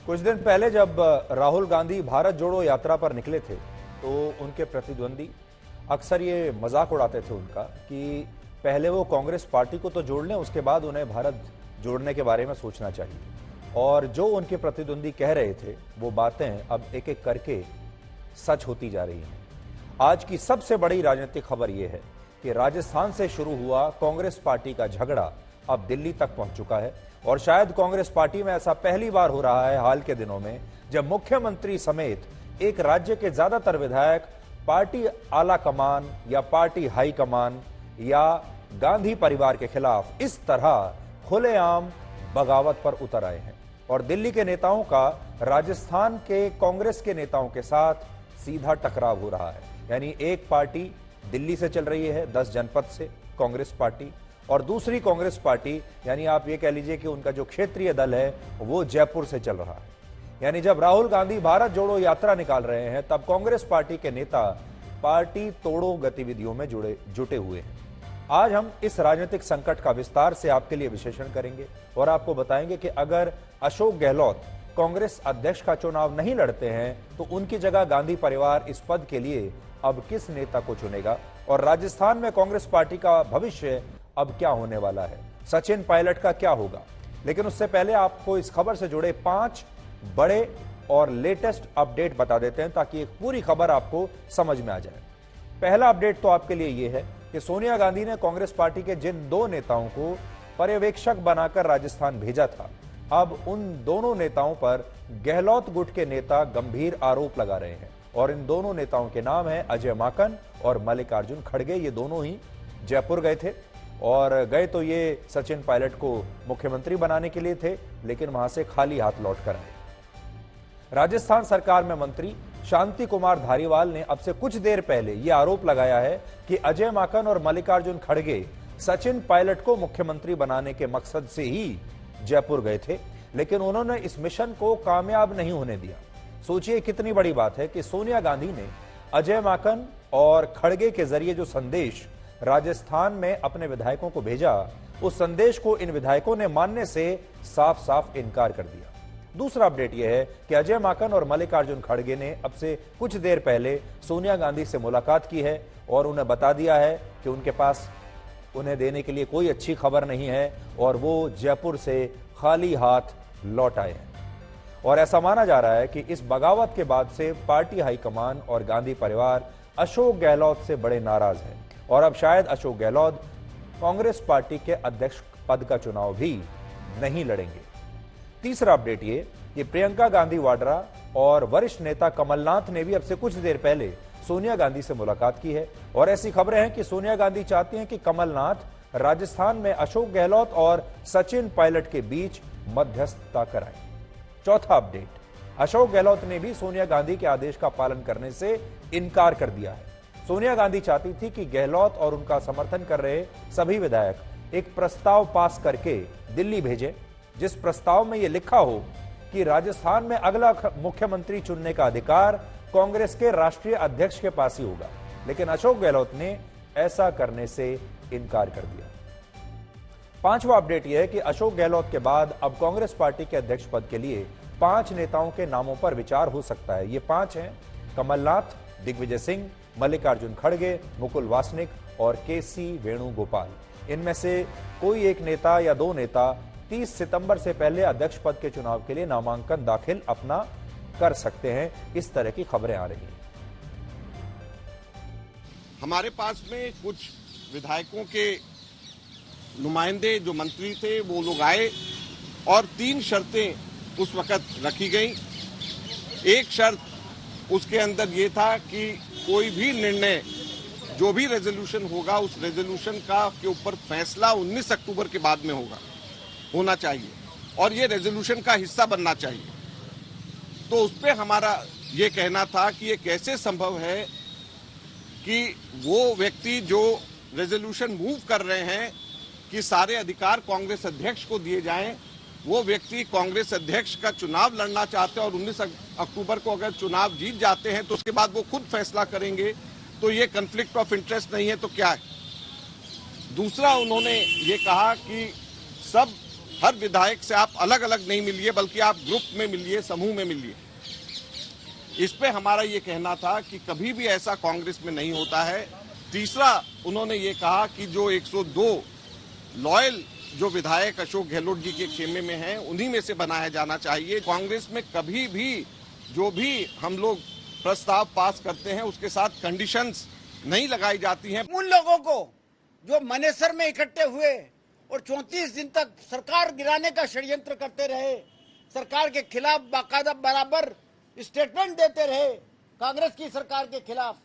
कुछ दिन पहले जब राहुल गांधी भारत जोड़ो यात्रा पर निकले थे तो उनके प्रतिद्वंदी अक्सर ये मजाक उड़ाते थे उनका कि पहले वो कांग्रेस पार्टी को तो जोड़ लें, उसके बाद उन्हें भारत जोड़ने के बारे में सोचना चाहिए। और जो उनके प्रतिद्वंदी कह रहे थे वो बातें अब एक एक करके सच होती जा रही हैं। आज की सबसे बड़ी राजनीतिक खबर यह है कि राजस्थान से शुरू हुआ कांग्रेस पार्टी का झगड़ा अब दिल्ली तक पहुंच चुका है और शायद कांग्रेस पार्टी में ऐसा पहली बार हो रहा है हाल के दिनों में जब मुख्यमंत्री समेत एक राज्य के ज्यादातर विधायक पार्टी आला कमान या पार्टी हाई कमान या गांधी परिवार के खिलाफ इस तरह खुलेआम बगावत पर उतर आए हैं। और दिल्ली के नेताओं का राजस्थान के कांग्रेस के नेताओं के साथ सीधा टकराव हो रहा है। यानी एक पार्टी दिल्ली से चल रही है 10 जनपद से कांग्रेस पार्टी, और दूसरी कांग्रेस पार्टी यानी आप ये कह लीजिए कि उनका जो क्षेत्रीय दल है वो जयपुर से चल रहा है। यानी जब राहुल गांधी भारत जोड़ो यात्रा निकाल रहे हैं तब कांग्रेस पार्टी के नेता पार्टी तोड़ो गतिविधियों में जुटे हुए हैं। आज हम इस राजनीतिक संकट का विस्तार से आपके लिए विश्लेषण करेंगे और आपको बताएंगे कि अगर अशोक गहलोत कांग्रेस अध्यक्ष का चुनाव नहीं लड़ते हैं तो उनकी जगह गांधी परिवार इस पद के लिए अब किस नेता को चुनेगा और राजस्थान में कांग्रेस पार्टी का भविष्य अब क्या होने वाला है, सचिन पायलट का क्या होगा। लेकिन उससे पहले आपको इस खबर से जुड़े 5 बड़े और लेटेस्ट अपडेट बता देते हैं ताकि एक पूरी खबर आपको समझ में आ जाए। पहला अपडेट तो आपके लिए यह है कि सोनिया गांधी ने कांग्रेस पार्टी के जिन 2 नेताओं को पर्यवेक्षक बनाकर राजस्थान भेजा था, अब उन दोनों नेताओं पर गहलोत गुट के नेता गंभीर आरोप लगा रहे हैं और इन दोनों नेताओं के नाम है अजय माकन और मल्लिकार्जुन खड़गे। ये दोनों ही जयपुर गए थे और गए तो ये सचिन पायलट को मुख्यमंत्री बनाने के लिए थे, लेकिन वहां से खाली हाथ लौट कर आए। राजस्थान सरकार में मंत्री शांति कुमार धारीवाल ने अब से कुछ देर पहले यह आरोप लगाया है कि अजय माकन और मल्लिकार्जुन खड़गे सचिन पायलट को मुख्यमंत्री बनाने के मकसद से ही जयपुर गए थे, लेकिन उन्होंने इस मिशन को कामयाब नहीं होने दिया। सोचिए कितनी बड़ी बात है कि सोनिया गांधी ने अजय माकन और खड़गे के जरिए जो संदेश राजस्थान में अपने विधायकों को भेजा, उस संदेश को इन विधायकों ने मानने से साफ साफ इनकार कर दिया। दूसरा अपडेट यह है कि अजय माकन और मल्लिकार्जुन खड़गे ने अब से कुछ देर पहले सोनिया गांधी से मुलाकात की है और उन्हें बता दिया है कि उनके पास उन्हें देने के लिए कोई अच्छी खबर नहीं है और वो जयपुर से खाली हाथ लौट आए हैं। और ऐसा माना जा रहा है कि इस बगावत के बाद से पार्टी हाईकमान और गांधी परिवार अशोक गहलोत से बड़े नाराज है और अब शायद अशोक गहलोत कांग्रेस पार्टी के अध्यक्ष पद का चुनाव भी नहीं लड़ेंगे। तीसरा अपडेट ये कि प्रियंका गांधी वाड्रा और वरिष्ठ नेता कमलनाथ ने भी अब से कुछ देर पहले सोनिया गांधी से मुलाकात की है और ऐसी खबरें हैं कि सोनिया गांधी चाहती हैं कि कमलनाथ राजस्थान में अशोक गहलोत और सचिन पायलट के बीच मध्यस्थता कराएं। चौथा अपडेट, अशोक गहलोत ने भी सोनिया गांधी के आदेश का पालन करने से इनकार कर दिया है। सोनिया गांधी चाहती थी कि गहलोत और उनका समर्थन कर रहे सभी विधायक एक प्रस्ताव पास करके दिल्ली भेजें, जिस प्रस्ताव में यह लिखा हो कि राजस्थान में अगला मुख्यमंत्री चुनने का अधिकार कांग्रेस के राष्ट्रीय अध्यक्ष के पास ही होगा, लेकिन अशोक गहलोत ने ऐसा करने से इनकार कर दिया। पांचवा अपडेट यह है कि अशोक गहलोत के बाद अब कांग्रेस पार्टी के अध्यक्ष पद के लिए 5 नेताओं के नामों पर विचार हो सकता है। ये 5 हैं कमलनाथ, दिग्विजय सिंह, मल्लिकार्जुन खड़गे, मुकुल वासनिक और केसी वेणुगोपाल। इनमें से कोई एक नेता या 2 नेता 30 सितंबर से पहले अध्यक्ष पद के चुनाव के लिए नामांकन दाखिल अपना कर सकते हैं। इस तरह की खबरें आ रही हैं। हमारे पास में कुछ विधायकों के नुमाइंदे जो मंत्री थे वो लोग आए और 3 शर्तें उस वक्त रखी गई। एक शर्त उसके अंदर ये था कि कोई भी निर्णय जो भी रेजोल्यूशन होगा उस रेजोल्यूशन का के ऊपर फैसला 19 अक्टूबर के बाद में होना चाहिए और ये रेजोल्यूशन का हिस्सा बनना चाहिए। तो उस पर हमारा ये कहना था कि ये कैसे संभव है कि वो व्यक्ति जो रेजोल्यूशन मूव कर रहे हैं कि सारे अधिकार कांग्रेस अध्यक्ष को दिए जाएं, वो व्यक्ति कांग्रेस अध्यक्ष का चुनाव लड़ना चाहते हैं और 19 अक्टूबर को अगर चुनाव जीत जाते हैं तो उसके बाद वो खुद फैसला करेंगे, तो ये कन्फ्लिक्ट ऑफ इंटरेस्ट नहीं है तो क्या है। दूसरा उन्होंने ये कहा कि सब हर विधायक से आप अलग अलग नहीं मिलिए, बल्कि आप ग्रुप में मिलिए, समूह में मिलिए। इस पे हमारा ये कहना था कि कभी भी ऐसा कांग्रेस में नहीं होता है। तीसरा, उन्होंने ये कहा कि जो 102 लॉयल जो विधायक अशोक गहलोत जी के खेमे में हैं, उन्हीं में से बनाया जाना चाहिए। कांग्रेस में कभी भी जो भी हम लोग प्रस्ताव पास करते हैं उसके साथ कंडीशंस नहीं लगाई जाती हैं। उन लोगों को जो मनेसर में इकट्ठे हुए और 34 दिन तक सरकार गिराने का षड्यंत्र करते रहे, सरकार के खिलाफ बाकायदा बराबर स्टेटमेंट देते रहे कांग्रेस की सरकार के खिलाफ,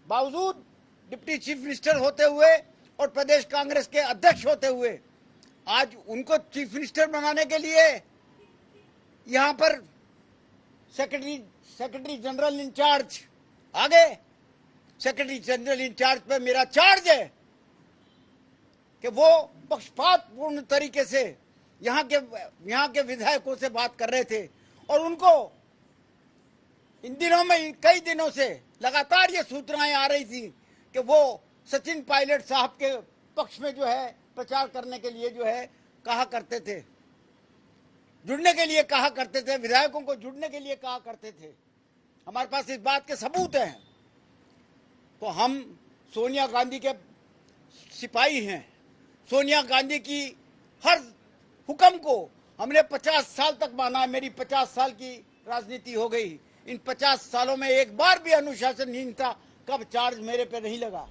बावजूद डिप्टी चीफ मिनिस्टर होते हुए और प्रदेश कांग्रेस के अध्यक्ष होते हुए आज उनको चीफ मिनिस्टर बनाने के लिए यहां पर सेक्रेटरी जनरल इंचार्ज आ गए। सेक्रेटरी जनरल इंचार्ज पे मेरा चार्ज है कि वो पक्षपातपूर्ण तरीके से यहाँ के विधायकों से बात कर रहे थे और उनको इन दिनों में कई दिनों से लगातार ये सूचनाएं आ रही थी कि वो सचिन पायलट साहब के पक्ष में जो है प्रचार करने के लिए जो है कहा करते थे, जुड़ने के लिए कहा करते थे, विधायकों को जुड़ने के लिए कहा करते थे। हमारे पास इस बात के सबूत हैं। तो हम सोनिया गांधी के सिपाही हैं। सोनिया गांधी की हर हुक्म को हमने 50 साल तक माना है। मेरी 50 साल की राजनीति हो गई। इन 50 सालों में एक बार भी अनुशासनहीनता का चार्ज मेरे पे नहीं लगा।